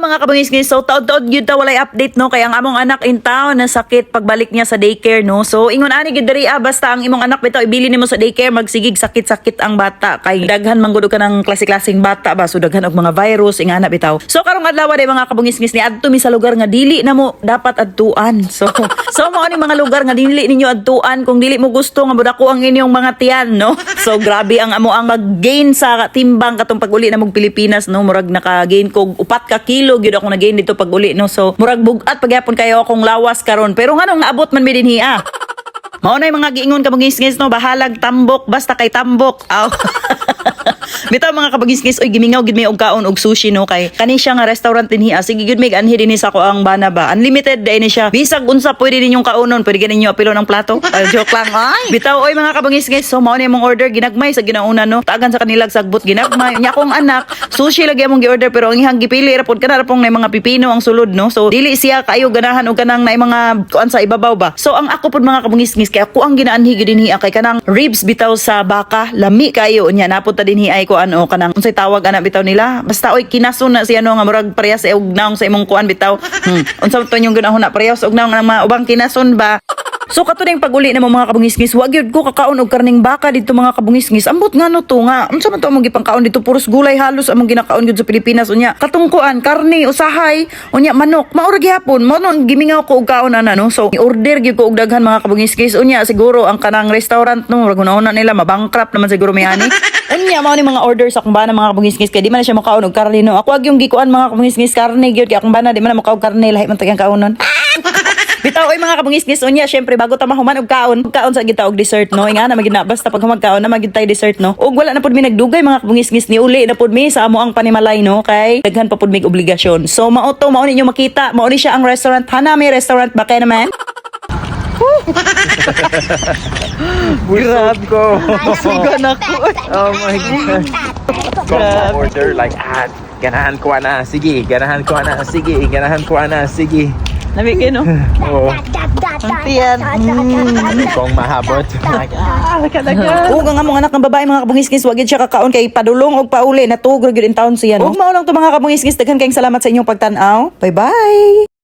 mga kabangis-ngis, so taod-taod yun ta walay update no kay ang among anak in town na sakit pagbalik niya sa daycare no. So ingon ani gid diri basta ang imong anak bitaw ibili nimo sa daycare magsigig sakit-sakit ang bata kay daghan man gud ka ng klase-klaseng bata ba so daghan og mga virus ingana bitaw. So karong adlaw day mga kabangis-ngis ni adto mi sa lugar nga dili na mo dapat adtuan. So mao ni mga lugar nga dili ninyo adtuan kung dili mo gusto nga budako ang inyong mga tiyan no. So grabe ang amo ang mag-gain sa timbang katong pag-uli na mog Pilipinas no murag naka-gain kog 4 ka kilo gyud ako na-gain dito pag-uli no. So murag bugat pagyapon kayo akong lawas karon pero nganong naabot man mi dinhi mao na yung mga giingon kabangis-ngis no bahalag tambok basta kay tambok. Aw. Bitaw mga kabagis-ngis oy gimingaw gid may og kaon og sushi no kay kani siya nga restaurant dinhi sige gid mig anhi dinhi sa ko ang bana ba unlimited day ni siya bisag unsa pwede ninyong kaonon pwede ganin niyo apilo ng plato. Joke lang ay bitaw oy mga kabagis-ngis so mao na imong order ginagmay sa ginauna no tagan sa kanilag sagbot ginagmay nya akong anak sushi lagi among gi-order pero ang ihang gipili ra pud kana ra pong nay mga pipino ang sulod no so dili siya kayo ganahan og kanang nay mga kuan sa ibabaw ba so ang ako pud mga kabagis-ngis kay ako ang ginaanhi gid dinhi kay kanang ribs bitaw sa baka lami kayo nya napud ta dinhi ay ko ano kanang unsay tawag ana bitaw nila basta oy kinason na siya no nga murag parehas sa og naong sa imong kuan bitaw unsa to yung ganahon na parehas og naong mga ubang kinason ba. So katuning pag-uli na mga kabungis-ngis wag gyud ko kakaon og karning baka dito mga kabungis-ngis ambot nga no to nga unsa man to among gipangkaon dito puros gulay halos among ginakaon gyud sa Pilipinas unya katungkuan karne usahay unya manok maura gyapon mao non gimingaw ko og kaon ana no so order gyud ko og daghan mga kabungis-ngis unya siguro ang kanang restaurant no ragunahon na nila mabankrupt naman siguro may ani. Unya mao ni mga order sa akong bana mga kabungis-ngis kay di man na siya makaon og karne no ako ag yung gikuan mga kabungis-ngis karne gyud kay akong bana di man na makaon karne lahi man tagyang kaonon. Bitaw oy mga kabungis-ngis unya syempre bago ta mahuman og kaon sa gita og dessert no nga na magina basta pag humagkaon na magid tay dessert no ug wala na pud mi nagdugay mga kabungis-ngis ni uli na pud mi sa amo ang panimalay no kay daghan pa pud mi obligasyon so mao ninyo makita mao ni siya ang restaurant hana may restaurant ba kay naman. Busog ko. Sigon ako. Oh my God. Kung order like ganahan ko na. Sige, ganahan ko na. Sige, ganahan ko na. Sige. Nabigay no? Oo. Ang tiyan. Kung mahabot. Ug ang among anak ng babae mga kabungis-ngis wag gyud siya kakaon kay padulong og pauli natugro gyud in town siya no. Ug mao lang to mga kabungis-ngis daghan kayong salamat sa inyong pagtan-aw. Bye bye.